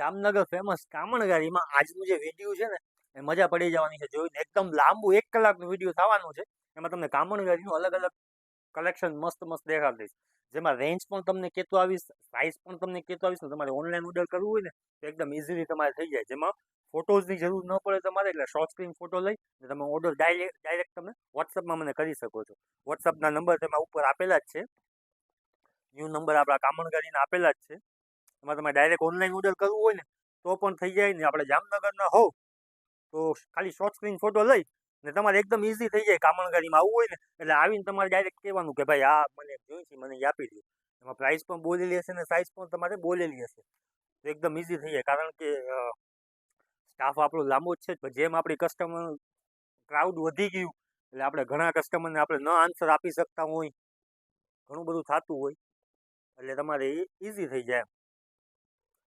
Jamnagar famous કામણગારીમાં આજનું જે video છે ને એ મજા પડી જવાની છે. જોઈને એકદમ લાંબુ 1 કલાકનું વિડીયો થવાનું છે. એમાં તમને કામણગારીનું અલગ અલગ કલેક્શન મસ્ત મસ્ત દેખાડીશ. જેમાં રેન્જ પણ તમને કહેતો આવીશ, પ્રાઇસ પણ તમને કહેતો આવીશ. ને તમારે ઓનલાઈન ઓર્ડર કરવું હોય ને તો એકદમ ઇઝીલી તમારે થઈ જાય. જેમાં ફોટોઝની જરૂર ન પડે તમારે, એટલે શોર્ટ સ્ક્રીન ફોટો લઈ ને તમે ઓર્ડર ડાયરેક્ટ તમે વોટ્સઅપમાં મને કરી શકો છો. વોટ્સઅપના નંબર તેમાં ઉપર આપેલા જ છે. ન્યૂ નંબર આપણા કામણગારીના આપેલા જ છે. એમાં તમે ડાયરેક્ટ ઓનલાઈન ઓર્ડર કરવું હોય ને તો પણ થઈ જાય. ને આપણે જામનગરના હોવ તો ખાલી શોર્ટ સ્ક્રીન ફોટો લઈ ને તમારે એકદમ ઇઝી થઈ જાય. કામણગારીમાં આવવું હોય ને એટલે આવીને તમારે ડાયરેક્ટ કહેવાનું કે ભાઈ આ મને જોઈ છે, મને આપી દો. એમાં પ્રાઇસ પણ બોલેલી હશે ને સાઇઝ પણ તમારે બોલેલી હશે, તો એકદમ ઇઝી થઈ જાય. કારણ કે સ્ટાફ આપણો લાંબો જ છે. પણ જેમ આપણી કસ્ટમર ક્રાઉડ વધી ગયું એટલે આપણે ઘણા કસ્ટમરને આપણે ન આન્સર આપી શકતા હોય, ઘણું બધું થતું હોય, એટલે તમારે એ ઇઝી થઈ જાય.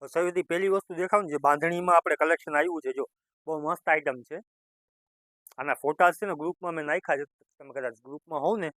તો સૌથી પહેલી વસ્તુ દેખાડું જે બાંધણીમાં આપણે કલેક્શન આવ્યું છે. જો બહુ મસ્ત આઈટમ છે. આના ફોટાસ છે ને ગ્રુપમાં મેં નાખ્યા છે. તમે કદાચ ગ્રુપમાં હોવ ને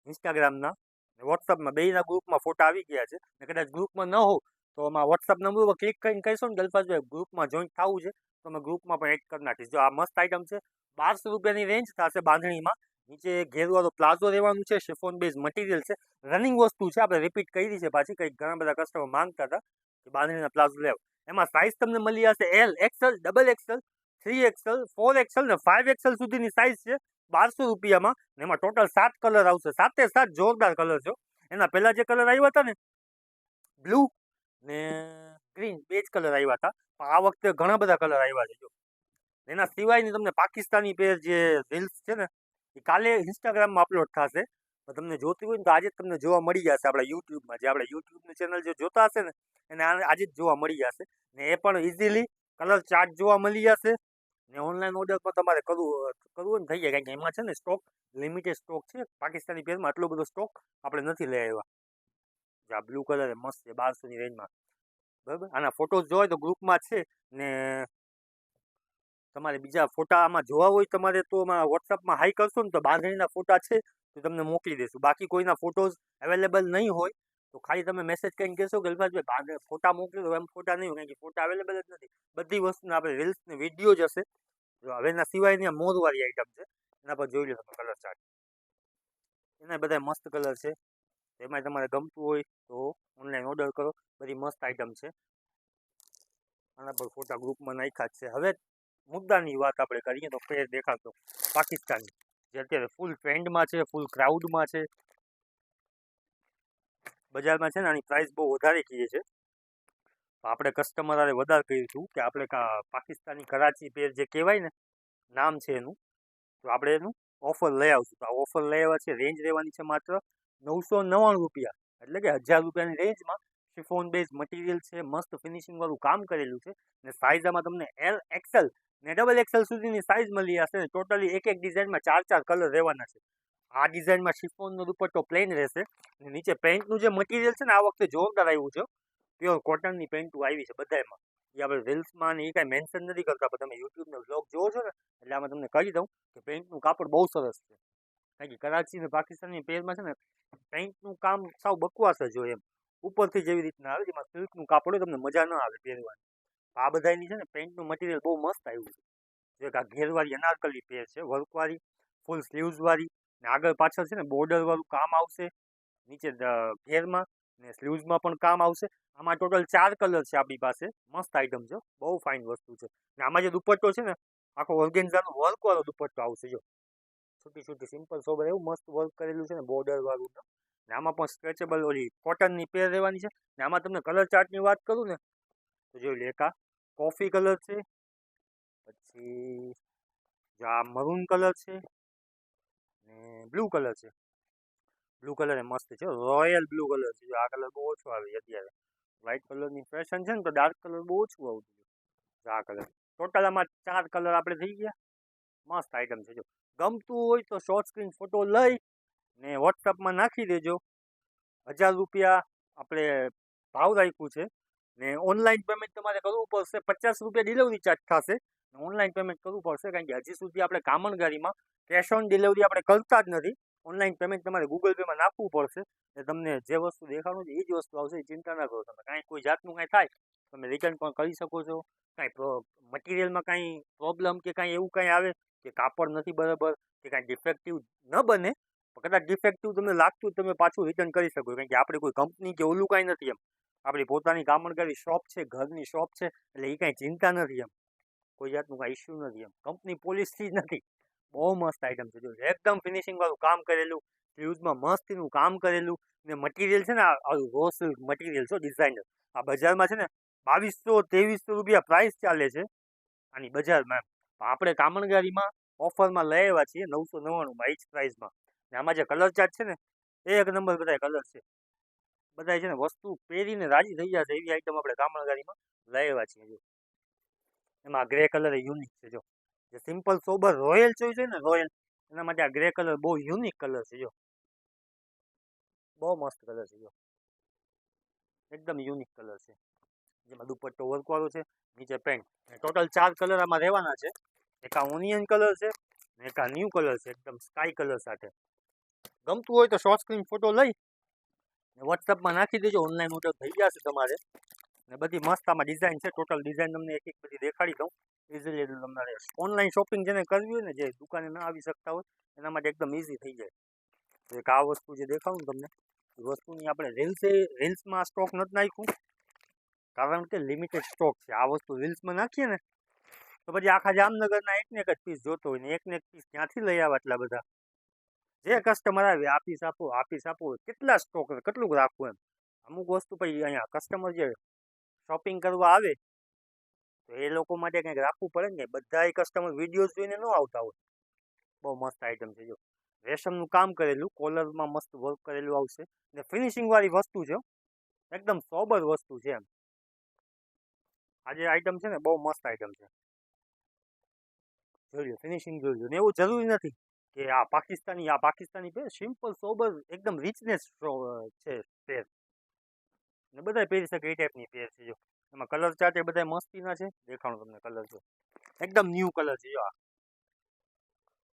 ઇન્સ્ટાગ્રામના, વોટ્સઅપમાં બેયના ગ્રુપમાં ફોટા આવી ગયા છે. ને કદાચ ગ્રુપમાં ન હોવ તો આમાં વોટ્સઅપ નંબર ઉપર ક્લિક કરીને કહીશો ને ગલ્ફાસભાઈ ગ્રુપમાં જોઈન્ટ થવું છે તો અમે ગ્રુપમાં પણ એડ કરી નાખીશ. જો આ મસ્ત આઈટમ છે. 1200 રૂપિયાની રેન્જ થશે બાંધણીમાં. નીચે ઘેરવાળો પ્લાઝો રહેવાનું છે. શિફોન બેઝ મટીરિયલ છે. રનિંગ વસ્તુ છે. આપણે રિપીટ કરી છે પાછી. કંઈક ઘણા બધા કસ્ટમર માંગતા હતા કે બાંધણીના પ્લાઝો લેવ. એમાં સાઇઝ તમને મળી જશે L, XL, double XL, 3XL, 4XL ને 5XL સુધીની સાઇઝ છે 1200 રૂપિયામાં. ને એમાં ટોટલ 7 કલર આવશે. 7 જોરદાર કલર છે. એના પહેલા જે કલર આવ્યા હતા ને બ્લુ ને ગ્રીન, બે જ કલર આવ્યા હતા. પણ આ વખતે ઘણા બધા કલર આવ્યા છે. જો એના સિવાયની તમને પાકિસ્તાની પેર જે રીલ્સ છે ને એ કાલે ઇન્સ્ટાગ્રામમાં અપલોડ થશે. તો તમને જોતી હોય ને તો આજે જ તમને જોવા મળી જશે આપણા યુટ્યુબમાં. જે આપણે યુટ્યુબની ચેનલ જે જોતા હશે ને એને આજે જ જોવા મળી જશે. ને એ પણ ઇઝીલી કલર ચાર્ટ જોવા મળી જશે. ને ઓનલાઈન ઓર્ડર પણ તમારે કરવું ને થઈ જાય. કારણ કે એમાં છે ને સ્ટોક લિમિટેડ સ્ટોક છે. પાકિસ્તાની પેરમાં આટલો બધો સ્ટોક આપણે નથી લઈ આવ્યા. જે આ બ્લુ કલર એ મસ્ત છે 1200ની રેન્જમાં. બરાબર, આના ફોટોઝ જોવા તો ગ્રુપમાં છે. ને તમારે બીજા ફોટા આમાં જોવા હોય તમારે તો વોટ્સઅપમાં હાઈ કરશો ને તો બાંધણીના ફોટા છે તો તમને મોકલી દઈશું. બાકી કોઈના ફોટોઝ અવેલેબલ નહીં હોય તો ખાલી તમે મેસેજ કરીને કહેશો કે અલ્ફાજભાઈ ફોટા મોકલી દો. એમ ફોટા નહીં હોય, કારણ કે ફોટા અવેલેબલ જ નથી. બધી વસ્તુના આપણે રીલ્સ ને વિડીયો જ હશે. હવે એના સિવાયની આ મોરવાળી આઈટમ છે. એના પર જોઈ લો તમે કલર ચાર્ટ. એના બધા મસ્ત કલર છે. એમાં તમારે ગમતું હોય તો ઓનલાઈન ઓર્ડર કરો. બધી મસ્ત આઈટમ છે. આના પર ફોટા ગ્રુપમાં નાખ્યા જ છે. હવે મુદ્દાની વાત આપણે કરીએ તો પેર દેખાતો પાકિસ્તાની જે અત્યારે ફૂલ ટ્રેન્ડમાં છે, ફૂલ ક્રાઉડમાં છે. બજારમાં છે ને આની પ્રાઇસ બહુ વધારે કહીએ છે. આપણે કસ્ટમર આરે વધારે કહીશું કે આપણે પાકિસ્તાની કરાચી પેર જે કહેવાય ને નામ છે એનું, તો આપણે એનું ઓફર લઈ આવશું. તો આ ઓફર લઈ આવ્યા છે. રેન્જ રહેવાની છે માત્ર 999 રૂપિયા, એટલે કે 1000 રૂપિયાની રેન્જમાં. શિફોન બેઝ મટીરિયલ છે. મસ્ત ફિનિશિંગ વાળું કામ કરેલું છે. ને સાઇઝ આમાં તમને એલ, એક્સએલ ને ડબલ એક્સએલ સુધીની સાઇઝ મળી જશે. ટોટલી એક એક ડિઝાઇનમાં 4 કલર રહેવાના છે. આ ડિઝાઇનમાં શિફોનનો દુપટ્ટો પ્લેન રહેશે. અને નીચે પેન્ટનું જે મટીરિયલ છે ને આ વખતે જોરદાર આવ્યું છે. પ્યોર કોટનની પેન્ટો આવી છે બધામાં. એ આપણે રીલ્સમાં ને એ કાંઈ મેન્શન નથી કરતા, પણ તમે યુટ્યુબનો વ્લોગ જોવો છો ને એટલે આમાં તમને કહી દઉં કે પેન્ટનું કાપડ બહુ સરસ છે. કારણ કે કરાચી અને પાકિસ્તાનની પેરમાં છે ને પેન્ટનું કામ સાવ બકવાસ જ હોય. એમ ઉપરથી જેવી રીતના આવે જેમાં સિલ્કનું કાપડ હોય તમને મજા ન આવે પહેરવાની. આ બધાની છે ને પેન્ટનું મટીરિયલ બહુ મસ્ત આવ્યું છે. જે આ ઘેરવાળી અનારકલી પેર છે, વર્કવાળી, ફૂલ સ્લીવ્સવાળી. ને આગળ પાછળ છે ને બોર્ડરવાળું કામ આવશે. નીચે ઘેરમાં ને સ્લીવ્સમાં પણ કામ આવશે. આમાં ટોટલ 4 કલર છે આપણી પાસે. મસ્ત આઈટમ છે, બહુ ફાઇન વસ્તુ છે. ને આમાં જે દુપટ્ટો છે ને આખો ઓર્ગેન્ઝાનો વર્કવાળો દુપટ્ટો આવશે. જો છૂટી છૂટી સિમ્પલ સોબર એવું મસ્ત વર્ક કરેલું છે ને બોર્ડરવાળું. ને આમાં પણ સ્ટ્રેચેબલ ઓલી કોટનની પેર રહેવાની છે. ને આમાં તમને કલર ચાર્ટની વાત કરું ને તો જોઈ લે, એક આ કોફી કલર છે, પછી આ મરૂન કલર છે ને બ્લુ કલર છે. બ્લુ કલર એ મસ્ત છે, રોયલ બ્લુ કલર છે. આ કલર બહુ ઓછો આવે અત્યારે. વ્હાઇટ કલરની ફેશન છે ને તો ડાર્ક કલર બહુ ઓછું આવતું. આ કલર ટોટલ આમાં 4 કલર આપણે થઈ ગયા. મસ્ત આઈટમ છે. જો ગમતું હોય તો શોર્ટ સ્ક્રીન ફોટો લઈ ને વોટ્સઅપમાં નાખી દેજો. 1000 રૂપિયા આપણે ભાવ રાખ્યું છે. ને ઓનલાઈન પેમેન્ટ તમારે કરવું પડશે. 50 રૂપિયા ડિલિવરી ચાર્જ થશે. ઓનલાઈન પેમેન્ટ કરવું પડશે, કારણ કે હજી સુધી આપણે કામણગારીમાં કેશ ઓન ડિલિવરી આપણે કરતા જ નથી. ઓનલાઈન પેમેન્ટ તમારે ગૂગલ પેમાં નાખવું પડશે. એટલે તમને જે વસ્તુ દેખાડું છે એ જ વસ્તુ આવશે. એ ચિંતા ના કરો તમે. કાંઈ કોઈ જાતનું કાંઈ થાય તમે રિટર્ન પણ કરી શકો છો. કાંઈ મટીરિયલમાં કાંઈ પ્રોબ્લેમ કે કાંઈ એવું કાંઈ આવે કે કાપડ નથી બરાબર કે કાંઈ ડિફેક્ટિવ ન બને, કદાચ ડિફેક્ટિવ તમને લાગતું તમે પાછું રિટર્ન કરી શકો. કારણ કે આપણે કોઈ કંપની કે ઓલું કાંઈ નથી એમ, આપણી પોતાની કામણગારી શોપ છે, ઘરની શોપ છે, એટલે એ કાંઈ ચિંતા નથી એમ, કોઈ જાતનું કાંઈ ઇસ્યુ નથી એમ. કંપની પોલિસથી જ નથી. બહુ મસ્ત આઈટમ છે, જો એકદમ ફિનિશિંગ વાળું કામ કરેલું, સ્લીવ્સમાં મસ્તીનું કામ કરેલું, ને મટીરિયલ છે ને આ રો સિલ્ક મટીરિયલ છે, ડિઝાઇનર. આ બજારમાં છે ને 2200-2300 રૂપિયા પ્રાઇસ ચાલે છે આની બજારમાં એમ. આપણે કામણગારીમાં ઓફરમાં લઈ આવ્યા છીએ 999માં એ જ પ્રાઇસમાં. ને આમાં જે કલર ચાર્ટ છે ને એક નંબર બધા કલર છે. બધા છે ને વસ્તુ પહેરીને રાજી થઈ જશે એવી આઈટમ આપણે કામણગારીમાં લઈ આવ્યા છીએ. જો એમાં ગ્રે કલર યુનિક છે. જો જે સિમ્પલ સોબર રોયલ ચોઈસ છે ને રોયલ, એના માટે આ ગ્રે કલર બહુ યુનિક કલર છે. જો બહુ મસ્ત કલર છે. જો એકદમ યુનિક કલર છે, જેમાં દુપટ્ટો વર્કવાળો છે, નીચે પેન્ટ. ટોટલ 4 કલર આમાં રહેવાના છે. એક આ ઓનિયન કલર છે, ને એક આ ન્યૂ કલર છે એકદમ સ્કાય કલર સાથે. ગમતું હોય તો શોર્ટ સ્ક્રીન ફોટો લઈ વોટ્સઅપમાં નાખી દેજો, ઓનલાઈન ઓર્ડર થઈ જશે તમારે. ને બધી મસ્ત આમાં ડિઝાઇન છે. ટોટલ ડિઝાઇન તમને એક એક બધી દેખાડી દઉં ઇઝીલી. તમારે ઓનલાઈન શોપિંગ જેને કરવી હોય ને, જે દુકાને ના આવી શકતા હોય, એના માટે એકદમ ઇઝી થઈ જાય. તો એક આ વસ્તુ જે દેખાડું ને તમને, એ વસ્તુની આપણે રીલ્સમાં સ્ટોક નથી નાખ્યું, કારણ કે લિમિટેડ સ્ટોક છે. આ વસ્તુ રીલ્સમાં નાખીએ ને તો પછી આખા જામનગરના એકને એક જ પીસ જોતો હોય, ને એકને એક પીસ ક્યાંથી લઈ આવે એટલા બધા. જે કસ્ટમર આવે આપીશ આપો, કેટલા સ્ટોક કેટલું રાખવું એમ. અમુક વસ્તુ પછી અહીંયા કસ્ટમર જે શોપિંગ કરવા આવે તો એ લોકો માટે કંઈક રાખવું પડે ને. બધા કસ્ટમર વિડીયોઝ જોઈને ન આવતા હોય. બહુ મસ્ત આઈટમ છે. જો રેશમનું કામ કરેલું, કોલરમાં મસ્ત વર્ક કરેલું આવશે, ને ફિનિશિંગ વાળી વસ્તુ છે, એકદમ સોબર વસ્તુ છે એમ. આ જે આઈટમ છે ને બહુ મસ્ત આઈટમ છે. જોઈ લો ફિનિશિંગ જોઈ લો. ને એવું જરૂરી નથી કે આ પાકિસ્તાની પેર, સિમ્પલ સોબર એકદમ રિચનેસ છે પેર, ને બધા પહેરી શકે એ ટાઈપની પેર છે. જો એમાં કલર ચાર્ટ એ બધા મસ્તીના છે. દેખાણું તમને કલર છે, એકદમ ન્યૂ કલર છે. જો આ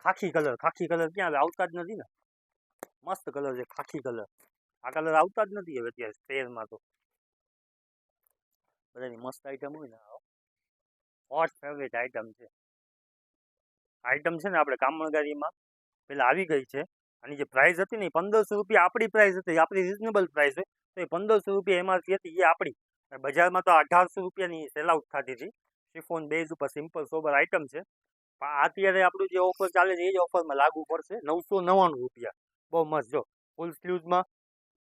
ખાખી કલર ક્યાં આવતા જ નથી ને. મસ્ત કલર છે ખાખી કલર. આ કલર આવતા જ નથી હવે અત્યારે પેરમાં. તો બધાની મસ્ત આઈટમ હોય ને, હોટ ફેવરેટ આઈટમ છે. આપણે કામણગારીમાં પેલા આવી ગઈ છે. આની જે પ્રાઇસ હતી ને એ 1500 રૂપિયા આપણી પ્રાઇસ હતી, આપણી રિઝનેબલ પ્રાઇસ હોય તો એ 1500 રૂપિયા એમઆરપી હતી, એ આપણી. બજારમાં તો 1800 રૂપિયાની સેલ આઉટ થતી હતી. શિફોન બેઝ ઉપર સિમ્પલ સોબર આઈટમ છે. પણ અત્યારે આપણું જે ઓફર ચાલે છે એ જ ઓફરમાં લાગુ પડશે. 999 રૂપિયા. બહુ મસ્ત. જો ફૂલ સ્લીવ્સમાં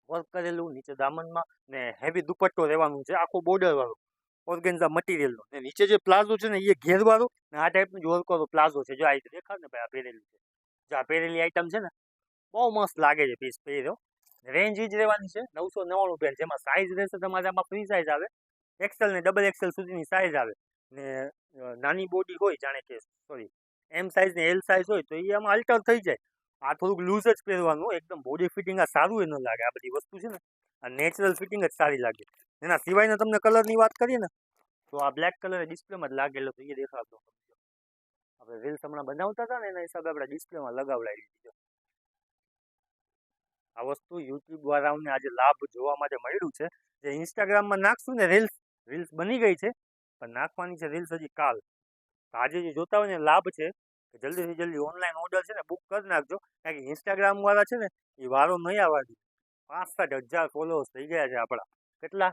વર્ક કરેલું, નીચે દામનમાં, ને હેવી દુપટ્ટો રહેવાનું છે, આખો બોર્ડર વાળો ઓર્ગેન્ઝા મટીરિયલનો. ને નીચે જે પ્લાઝો છે ને એ ઘેરવાળો, ને આ ટાઈપનું જ વર્ક વાળો પ્લાઝો છે. જો આ દેખાડ ને ભાઈ, આ પહેરેલું છે. જો આ પહેરેલી આઈટમ છે ને બહુ મસ્ત લાગે છે પીસ પહેર્યો. રેન્જ જ રહેવાની છે 999 રૂપિયા, જેમાં સાઇઝ રહેશે તમારે આમાં ફ્રી સાઇઝ આવે, એક્સેલ ને ડબલ એક્સેલ સુધીની સાઇઝ આવે. ને નાની બોડી હોય, જાણે કે સોરી એમ સાઇઝ ને એલ સાઇઝ હોય તો એ આમાં અલ્ટર થઈ જાય. આ થોડુંક લૂઝ જ પહેરવાનું, એકદમ બોડી ફિટિંગ આ સારું એ ન લાગે. આ બધી વસ્તુ છે ને આ નેચરલ ફિટિંગ જ સારી લાગે. એના સિવાયના તમને કલરની વાત કરીએ ને તો આ બ્લેક કલર ડિસ્પ્લેમાં જ લાગેલો તો એ દેખાડતો. આપણે રીલ્સ હમણાં બનાવતા હતા ને એના હિસાબે આપણે ડિસ્પ્લેમાં લગાવડાવી દીધો. આ વસ્તુ યુટ્યુબ વાળાઓને આજે લાભ જોવા માટે મળ્યું છે. જે ઇન્સ્ટાગ્રામમાં નાખશું ને રીલ્સ બની ગઈ છે, પણ નાખવાની છે રીલ્સ હજી કાલ. તો આજે જે જોતા હોય ને લાભ છે કે જલ્દીથી જલ્દી ઓનલાઈન ઓર્ડર છે ને બુક કરી નાખજો. કારણ કે ઇન્સ્ટાગ્રામ વાળા છે ને એ વારો નહીં આવવા દે. 65,000 ફોલોઅર્સ થઈ ગયા છે આપણા. કેટલા?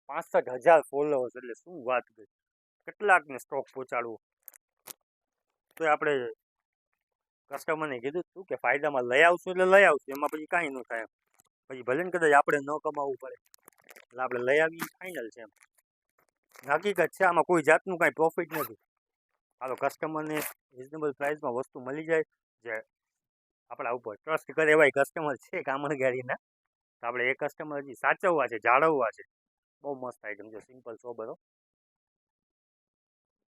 65,000 ફોલોઅર્સ. એટલે શું વાત કરી, કેટલાકને સ્ટોક પહોંચાડવો. તો આપણે કસ્ટમરને કીધું હતું કે ફાયદામાં લઈ આવશું એટલે લઈ આવશું, એમાં પછી કાંઈ ન થાય એમ. પછી ભલે ને કદાચ આપણે ન કમાવવું પડે, એટલે આપણે લઈ આવીએ ફાઇનલ છે એમ. હકીકત છે, આમાં કોઈ જાતનું કાંઈ પ્રોફિટ નથી. હાલો કસ્ટમરને રિઝનેબલ પ્રાઇસમાં વસ્તુ મળી જાય, જે આપણા ઉપર ટ્રસ્ટ કરે એવા કસ્ટમર છે કામણગારીના, તો આપણે એ કસ્ટમર હજી સાચવવા છે, જાળવવા છે. બહુ મસ્ત આઈટમ છે, સિમ્પલ સોબરો.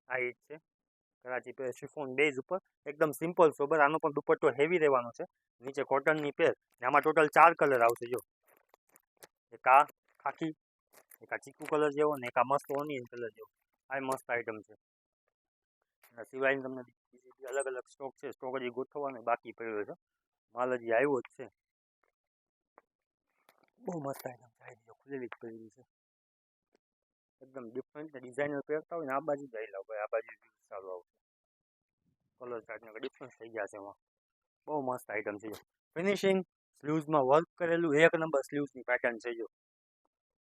આ એ જ છે કરાચી પેર શિફોન બેઝ ઉપર, એકદમ સિમ્પલ સોબર. આનો પણ દુપટ્ટો હેવી રહેવાનો છે, નીચે કોટનની પેર. ને આમાં ટોટલ 4 કલર આવશે. જો એક આ ખાખી, એક આ ચીકુ કલર જેવો, ને એક આ મસ્ત ઓનિયન કલર જેવો. આ મસ્ત આઈટમ છે. એના સિવાય તમને બીજી અલગ અલગ સ્ટોક છે. સ્ટોક હજી ગોઠવવાનો બાકી પડ્યો છે, માલ હજી આવ્યો જ છે. બહુ મસ્ત આઈટમ છે, ખુલેલી જ પડેલી છે. એકદમ ડિફરન્ટ ડિઝાઇનર પહેરતા હોય ને આ બાજુ જઈ લાવ ભાઈ, આ બાજુ સારું આવશે. કલર ચાર્ટને ડિફરન્સ થઈ ગયા છે એમાં. બહુ મસ્ત આઈટમ છે. ફિનિશિંગ સ્લીવ્સમાં વર્ક કરેલું એક નંબર સ્લીવ્સની પેટર્ન છે જો.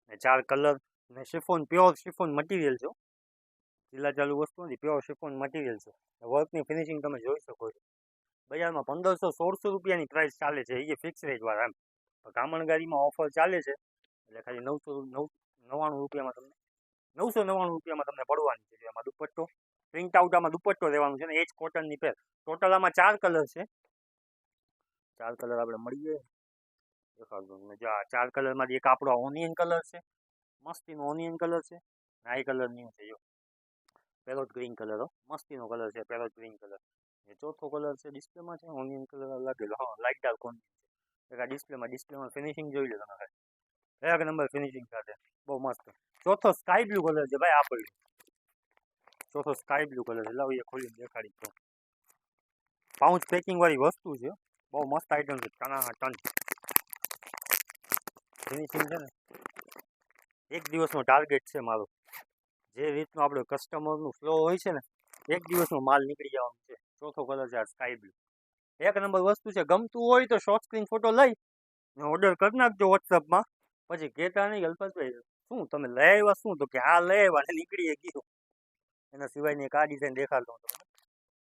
ને 4 કલર ને શિફોન, પ્યોર શિફોન મટીરિયલ છે. ચીલા ચાલુ વસ્તુ નથી, પ્યોર શિફોન મટીરિયલ છે. વર્કની ફિનિશિંગ તમે જોઈ શકો છો. બજારમાં 1500-1600 રૂપિયાની પ્રાઇસ ચાલે છે, એ ફિક્સ રેટ વાળા એમ. કામણગારીમાં ઓફર ચાલે છે એટલે ખાલી 999 રૂપિયામાં તમને 999 રૂપિયામાં તમને પડવાની છે. એમાં દુપટ્ટો પ્રિન્ટ આઉટ, આમાં દુપટ્ટો લેવાનું છે ને એ જ કોટનની પેર. ટોટલ આમાં 4 કલર છે. 4 કલર આપણે મળી જાય દેખાડું તમને. જો આ 4 કલરમાંથી એક આપણો ઓનિયન કલર છે, મસ્તીનો ઓનિયન કલર છે. આ કલર ન્યુ છે જો, પેરોટ ગ્રીન કલર, મસ્તીનો કલર છે પેરોટ ગ્રીન કલર. એ ચોથો કલર છે ડિસ્પ્લેમાં છે, ઓનિયન કલર લાગેલો, હા લાઇટ ડાર્ક ઓનિયન છે. આ ડિસ્પ્લેમાં ફિનિશિંગ જોઈ લો તમે, એક નંબર ફિનિશિંગ સાથે બહુ મસ્ત. ચોથો સ્કાય બ્લુ કલર છે ભાઈ, આ પડ્યું ચોથો સ્કાય બ્લુ કલર છે. લાવ એ ખોલીને દેખાડી દઉં. પાઉચ પેકિંગ વાળી વસ્તુ છે, બહુ મસ્ત આઈટમ છે. ટન ફિનિશિંગ છે ને, એક દિવસનો ટાર્ગેટ છે મારો. જે રીતનું આપણે કસ્ટમરનું ફ્લો હોય છે ને, એક દિવસનો માલ નીકળી જવાનો છે. ચોથો કલર છે આ સ્કાય બ્લુ, એક નંબર વસ્તુ છે. ગમતું હોય તો શોર્ટ સ્ક્રીન ફોટો લઈ ઓર્ડર કરી નાખજો વોટ્સઅપમાં. પછી કહેતા નહીં અલ્પતભાઈ શું તમે લઈ આવ્યા, શું તો કે આ લઈ આવ્યા ને નીકળી ગયું. એના સિવાયની એક આ ડિઝાઇન દેખાડતો હું તમને.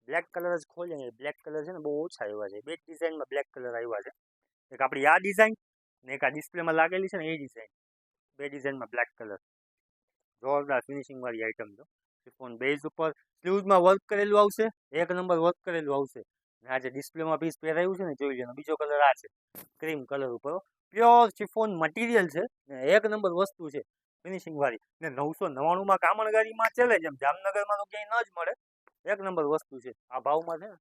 બ્લેક કલર જ ખોલીએ ને, બ્લેક કલર છે ને બહુ ઓછા આવ્યા છે. બે ડિઝાઇનમાં બ્લેક કલર આવ્યા છે. એક આપણી આ ડિઝાઇન ને એક આ ડિસ્પ્લેમાં લાગેલી છે ને એ ડિઝાઇન. બે ડિઝાઇનમાં બ્લેક કલર, જોરદાર ફિનિશિંગ વાળી આઈટમ છે. શિફોન બેઝ ઉપર સ્લીવ્સમાં વર્ક કરેલું આવશે, એક નંબર વર્ક કરેલું આવશે. ને આ જે ડિસ્પ્લેમાં પીસ પહેરાયું છે ને જોઈ લેવાનો. બીજો કલર આ છે ક્રીમ કલર ઉપર, પ્યોર શિફોન મટીરિયલ છે ને એક નંબર વસ્તુ છે ફિનિશિંગ વાળી. ને 999માં કામણગારીમાં ચાલે, જેમ જામનગરમાં તો ક્યાંય ન જ મળે. એક નંબર વસ્તુ છે આ ભાવમાં છે ને,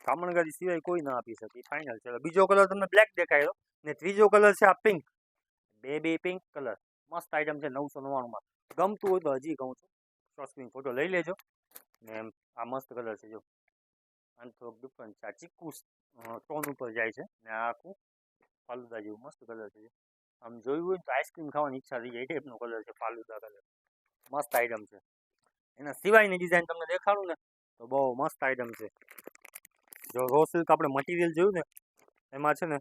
કામણગારી સિવાય કોઈ ના આપી શકે. ફાઇનલ છે. બીજો કલર તમને બ્લેક દેખાયો ને ત્રીજો કલર છે આ પિંક, બેબી પિંક કલર. મસ્ત આઈટમ છે 999માં. ગમતું હોય તો હજી કહું છું શોર્ટ સ્ક્રીન ફોટો લઈ લેજો. ને આ મસ્ત કલર છે જો, આમ થોડોક ડિફરન્ટ છે. આ ચીકુ ટોન ઉપર જાય છે ને આ આખું ફાલુદા જેવું મસ્ત કલર છે. આમ જોયું હોય તો આઈસ્ક્રીમ ખાવાની ઈચ્છા થઈ જાય એ ટાઈપનો કલર છે, ફાલુદા કલર. મસ્ત આઈટમ છે. એના સિવાયની ડિઝાઇન તમને દેખાડું ને તો બહુ મસ્ત આઈટમ છે. જો રો સિલ્ક આપણે મટીરિયલ જોયું ને, એમાં છે ને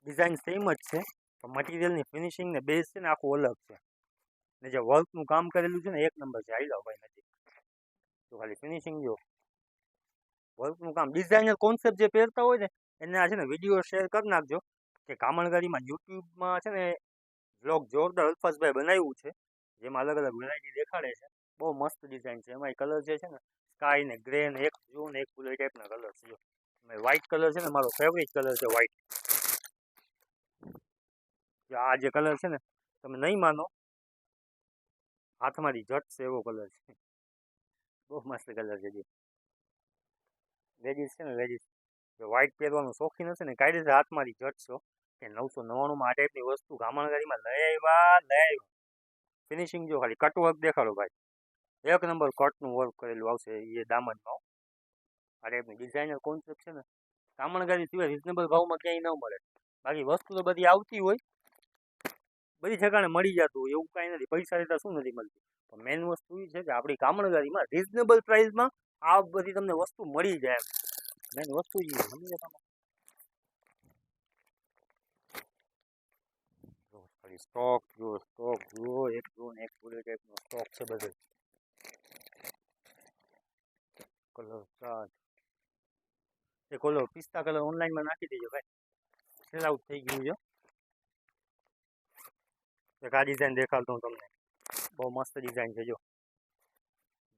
ડિઝાઇન સેમ જ છે, પણ મટીરિયલની ફિનિશિંગ ને બેઝ છે ને આખું અલગ છે. ને જે વર્કનું કામ કરેલું છે ને એક નંબર છે. આવી જાઓ ભાઈ નજીક તો ખાલી ફિનિશિંગ જો, વર્કનું કામ. ડિઝાઇનર કોન્સેપ્ટ જે પહેરતા હોય ને એને આ છે ને વિડીયો શેર કરી નાખજો કે કામણગારીમાં યુટ્યુબમાં છે ને વ્લોગ જોરદાર અલ્ફાઝભાઈ બનાવ્યું છે, જેમાં અલગ અલગ વેરાયટી દેખાડે છે. બહુ મસ્ત ડિઝાઇન છે. એમાં કલર જે છે ને સ્કાય ને ગ્રે ને એક બ્લુ ને એક બ્લુ ટાઈપના કલર છે. વ્હાઇટ કલર છે ને મારો ફેવરિટ કલર છે, વ્હાઇટ. આ જે કલર છે ને તમે નહીં માનો, હાથમાંથી જટ છે એવો કલર છે. બહુ મસ્ત કલર છે. લેડીઝ છે ને, લેડીઝ જો વ્હાઇટ પહેરવાનું શોખીન હશે ને કાયદેસર હાથમાંથી જટશો કે 999માં આ ટાઈપની વસ્તુ કામણગારીમાં લઈ આવ્યા. ફિનિશિંગ જો, ખાલી કટ વર્ક દેખાડો ભાઈ, એક નંબર કટનું વર્ક કરેલું આવશે એ દામનમાં. આ ટાઈપની ડિઝાઇનર કોન્સેપ્ટ છે ને કામણગારી સિવાય રિઝનેબલ ભાવમાં ક્યાંય ન મળે. બાકી વસ્તુ તો બધી આવતી હોય, બધી ઠેકાણે મળી જતું હોય, એવું કાંઈ નથી. પૈસા લેતા શું નથી મળતું, પણ મેઇન વસ્તુ એ છે કે આપણી કામણગારીમાં રિઝનેબલ પ્રાઇસમાં આ બધી તમને વસ્તુ મળી જાય. મેઇન વસ્તુ જ સમજી ગયા તમે. સ્ટોક જુઓ, એક પૂરી ટાઈપનો સ્ટોક છે બધે. કલર ચાર્ટ એક ઓલો પિસ્તા કલર ઓનલાઈનમાં નાખી દેજો ભાઈ, સેલ આઉટ થઈ ગયું છે. એક આ ડિઝાઇન દેખાડતો હું તમને, બહુ મસ્ત ડિઝાઇન છે જો.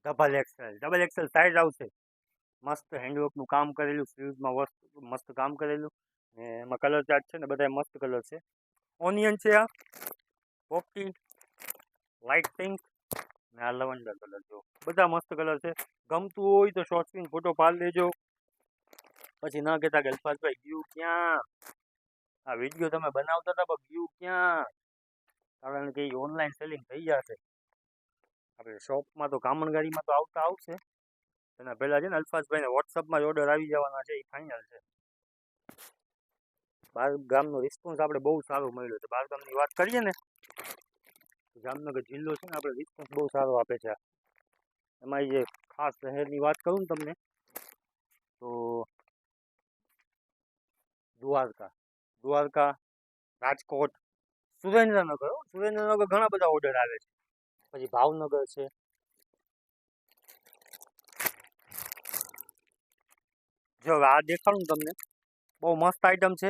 ડબલ એક્સેલ સાઇઝ આવશે. મસ્ત હેન્ડવર્કનું કામ કરેલું, સ્લીવ્સમાં મસ્ત કામ કરેલું. ને એમાં કલર ચાર્ટ છે ને બધા મસ્ત કલર છે. ઓનિયન છે, આ પોપટી, લાઇટ પિંક ને આ લવંડર કલર જો, બધા મસ્ત કલર છે. ગમતું હોય તો શોર્ટ સ્ક્રીન ફોટો પાડી દેજો. પછી ન કહેતા કે અલ્ફાઝભાઈ ગયું ક્યાં, આ વિડીયો તમે બનાવતા હતા પણ ગયું ક્યાં, કારણ કે એ ઓનલાઈન સેલિંગ થઈ જશે. આપણે શોપમાં તો કામણગારીમાં તો આવતા આવશે, એના પહેલાં છે ને અલ્ફાઝભાઈને વોટ્સઅપમાં જ ઓર્ડર આવી જવાના છે, એ ફાઇનલ છે. બહાર ગામનો રિસ્પોન્સ આપણે બહુ સારો મળ્યો છે. બહાર ગામની વાત કરીએ ને જામનગર જિલ્લો છે ને આપણે રિસ્પોન્સ બહુ સારો આપે છે. એમાં જે ખાસ શહેરની વાત કરું ને તમને તો દ્વારકા, રાજકોટ, સુરેન્દ્રનગર ઘણા બધા ઓર્ડર આવે છે. પછી ભાવનગર છે. જો આ દેખાડું તમને બહુ મસ્ત આઈટમ છે,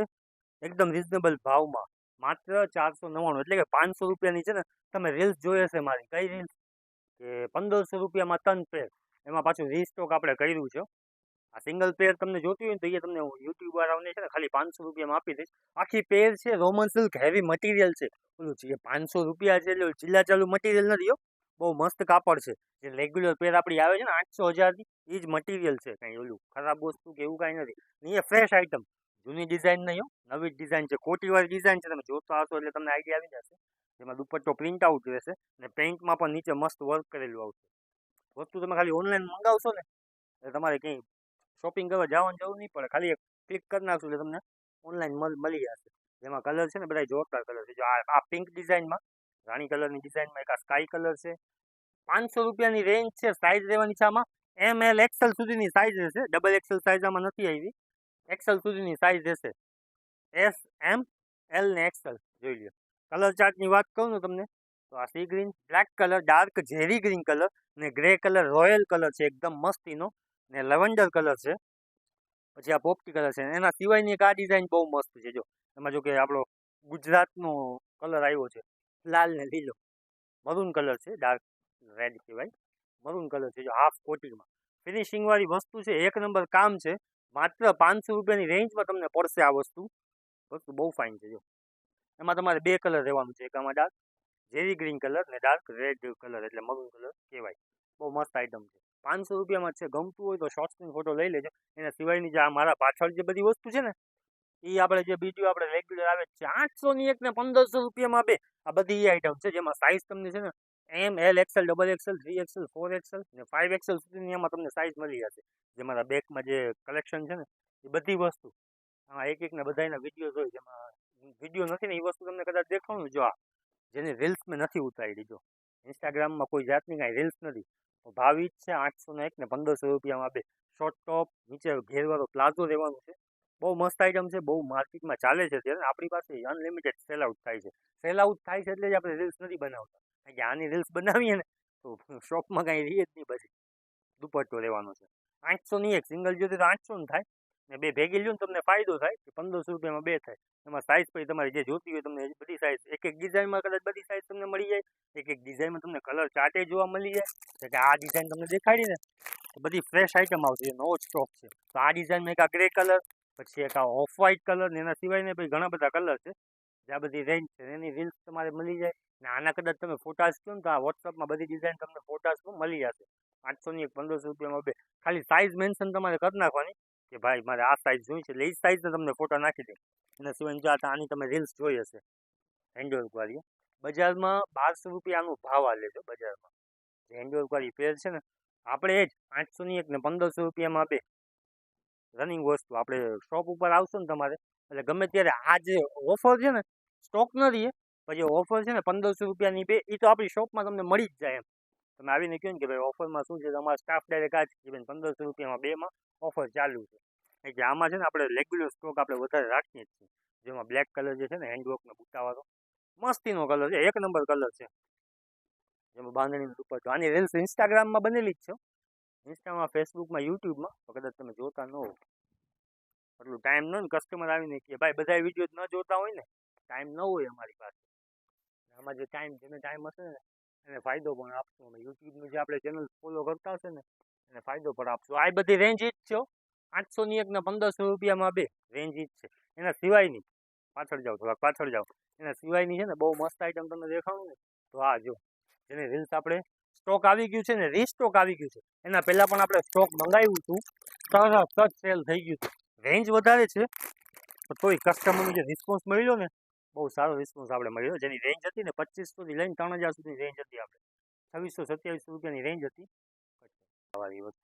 એકદમ રિઝનેબલ ભાવમાં, માત્ર 499, એટલે કે 500 રૂપિયાની છે ને. તમે રીલ્સ જોઈ હશે મારી, કઈ રીલ્સ કે 1500 રૂપિયામાં 3 પેર, એમાં પાછું રીસ્ટોક આપણે કર્યું છે. આ સિંગલ પેર તમને જોતી હોય ને તો એ તમને યુટ્યુબ વાળાઓને છે ને ખાલી 500 રૂપિયામાં આપી દઈશ. આખી પેર છે રોમન સિલ્ક હેવી મટીરિયલ છે. ઓલું છે 500 રૂપિયા છે એટલે ચીલા ચાલુ મટીરિયલ નથી હો, બહુ મસ્ત કાપડ છે. જે રેગ્યુલર પેર આપણી આવે છે ને 800 1000ની, એ જ મટીરિયલ છે, કંઈ ઓલું ખરાબ વસ્તુ કે એવું કાંઈ નથી. ને એ ફ્રેશ આઈટમ, જૂની ડિઝાઇન નહીં હો, નવી ડિઝાઇન છે, કોટીવાળી ડિઝાઇન છે. તમે જોતા હશો એટલે તમને આઈડિયા આવી જશે. જેમાં દુપટ્ટો પ્રિન્ટ આઉટ રહેશે અને પેઇન્ટમાં પણ નીચે મસ્ત વર્ક કરેલું આવશે. વસ્તુ તમે ખાલી ઓનલાઈન મંગાવશો ને એટલે તમારે કંઈ શોપિંગ કરવા જવાની જરૂર નહીં પડે, ખાલી એક ક્લિક કરી નાખશો એટલે તમને ઓનલાઈન મળી જશે. જેમાં કલર છે ને બધા જોરદાર કલર છે. જો આ પિંક ડિઝાઇનમાં, રાણી કલરની ડિઝાઇનમાં એક આ સ્કાય કલર છે. 500 રૂપિયાની રેન્જ છે. સાઇઝ રહેવાની છે આમાં ML XL સુધીની સાઇઝ રહેશે. XXL સાઇઝ આમાં નથી આવી, XL સુધીની સાઇઝ રહેશે. S, M, L ને XL જોઈ લ્યો. કલર ચાર્ટની વાત કરું ને તમને તો આ sea green, black colour, dark ઝેરી ગ્રીન કલર ને ગ્રે કલર, રોયલ કલર છે એકદમ મસ્તીનો, ને લેવન્ડર કલર છે. પછી આ પોપટી કલર છે. એના સિવાયની એક આ ડિઝાઇન બહુ મસ્ત છે. જો એમાં જો કે આપણો ગુજરાતનો કલર આવ્યો છે, લાલ ને લીલો, મરૂન કલર છે, ડાર્ક રેડ કહેવાય, મરૂન કલર છે. જો હાફ કોટિંગમાં ફિનિશિંગ વાળી વસ્તુ છે, એક નંબર કામ છે. માત્ર 500 રૂપિયાની રેન્જમાં તમને પડશે આ વસ્તુ બહુ ફાઇન છે. જો એમાં તમારે 2 કલર રહેવાનું છે, એક આમાં ડાર્ક ઝેરી ગ્રીન કલર ને ડાર્ક રેડ કલર, એટલે મરૂન કલર કહેવાય. બહુ મસ્ત આઈટમ છે. 500 રૂપિયામાં છે. ગમતું હોય તો શોર્ટ સ્ક્રીન ફોટો લઈ લેજો. એના સિવાયની જે આ મારા પાછળ જે બધી વસ્તુ છે ને, એ આપણે જે બીજું આપણે રેગ્યુલર આવે છે 800ની એક ને 1500 રૂપિયામાં 2, આ બધી એ આઈટમ છે. જેમાં સાઇઝ તમને છે ને ML XL, XXL, 3XL, 4XL ને 5XL સુધીની એમાં તમને સાઇઝ મળી જશે. જે મારા બેકમાં જે કલેક્શન છે ને એ બધી વસ્તુ આમાં એક એકના બધાના વિડીયો જોઈ, જેમાં વિડીયો નથી ને એ વસ્તુ તમને કદાચ દેખાણું. જો આ જેની રીલ્સ મેં નથી ઉતારી, જો ઇન્સ્ટાગ્રામમાં કોઈ જાતની કાંઈ રીલ્સ નથી, તો ભાવ જ છે 801 ને 1500 રૂપિયામાં 2. શોર્ટ ટોપ, નીચે ઘેરવાળો પ્લાઝો રહેવાનું છે. બહુ મસ્ત આઈટમ છે, બહુ માર્કેટમાં ચાલે છે ત્યારે. આપણી પાસે અનલિમિટેડ સેલ આઉટ થાય છે. સેલ આઉટ થાય છે એટલે જ આપણે રીલ્સ નથી બનાવતા, કારણ કે આની રીલ્સ બનાવીએ ને તો શોપમાં કાંઈ રહે જ નહીં. પછી દુપટ્ટો લેવાનો છે 800ની એક, સિંગલ જોઈએ તો 800 થાય ને 2 ભેગી લ્યો ને તમને ફાયદો થાય કે 1500 રૂપિયામાં 2 થાય. એમાં સાઇઝ પછી તમારે જે જોતી હોય તમને બધી સાઇઝ, એક એક ડિઝાઇનમાં કદાચ બધી સાઇઝ તમને મળી જાય. એક એક ડિઝાઇનમાં તમને કલર ચાર્ટે જોવા મળી જાય. કે આ ડિઝાઇન તમને દેખાડી ને તો બધી ફ્રેશ આઈટમ આવશે, નવો જ સ્ટોક છે. તો આ ડિઝાઇનમાં એક આ ગ્રે કલર, પછી એક આ ઓફ વ્હાઇટ કલર ને એના સિવાય ને પછી ઘણા બધા કલર છે. જે આ બધી રેન્જ છે એની રીલ્સ તમારે મળી જાય. ને આના કદાચ તમે ફોટાસ કહો ને તો આ વોટ્સઅપમાં બધી ડિઝાઇન તમને ફોટાસમાં મળી જશે. 800ની એક, 1500 રૂપિયામાં 2. ખાલી સાઇઝ મેન્શન તમારે કરી નાખવાની કે ભાઈ મારે આ સાઇઝ જોઈ છે, એટલે એ સાઇઝને તમને ફોટા નાખી દે. એના સિવાય જો આની તમે રીલ્સ જોઈ હશે હેન્ડવર્ક વાળી, બજારમાં 1200 રૂપિયાનો ભાવ હાલે છે બજારમાં. જે હેન્ડવર્ક વાળી પેર છે ને આપણે એ જ 800ની એક ને 1500 રૂપિયામાં 2 રનિંગ વસ્તુ. આપણે શોપ ઉપર આવશો ને તમારે એટલે ગમે ત્યારે આ જે ઓફર છે ને સ્ટોક ન રહીએ, પછી ઓફર છે ને 1500 રૂપિયાની 2, એ તો આપણી શોપમાં તમને મળી જ જાય. એમ તમે આવીને કહો ને કે ભાઈ ઓફરમાં શું છે, તમારા સ્ટાફ ડાયરેક્ટ આ જ કે ભાઈ 1500 રૂપિયામાં 2માં ઓફર ચાલુ છે. એટલે આમાં છે ને આપણે રેગ્યુલર સ્ટોક આપણે વધારે રાખીએ જ છીએ. જેમાં બ્લેક કલર જે છે ને હેન્ડવર્કનો બુટ્ટાવાળો મસ્તીનો કલર છે, એક નંબર કલર છે. જેમાં બાંધણીનો દુપટ્ટો. આની રીલ્સ ઇન્સ્ટાગ્રામમાં બનેલી જ છે, ઇન્સ્ટામાં, ફેસબુકમાં, યુટ્યુબમાં. તો કદાચ તમે જોતા ન હો, એટલું ટાઈમ ન હોય કસ્ટમર આવીને કે ભાઈ બધા વિડીયો ન જોતા હોય ને, ટાઈમ ન હોય અમારી પાસે. આમાં જે જેને ટાઈમ હશે ને એને ફાયદો પણ આપશું. અમે યુટ્યુબનું જે આપણે ચેનલ ફોલો કરતા હશે ને એને ફાયદો પણ આપશું. આ બધી રેન્જ જ છે 800ની એક ને 1500 રૂપિયામાં 2 રેન્જ જ છે. એના સિવાયની પાછળ જાઓ, થોડાક પાછળ જાઓ, એના સિવાયની છે ને બહુ મસ્ત આઈટમ તમને દેખાડું ને તો આ જો જેની રીલ્સ આપણે સ્ટોક આવી ગયું છે ને રીસ્ટોક આવી ગયું છે. એના પહેલાં પણ આપણે સ્ટોક મંગાવ્યું હતું, તરત સેલ થઈ ગયું હતું. રેન્જ વધારે છે પણ તોય કસ્ટમરનો જે રિસ્પોન્સ મળ્યો ને બહુ સારો રિસ્પોન્સ આપણે મળ્યો. જેની રેન્જ હતી ને 2500થી લઈને 3000 સુધીની રેન્જ હતી. આપણે 2600-2700 રૂપિયાની રેન્જ હતી. વાળી વસ્તુ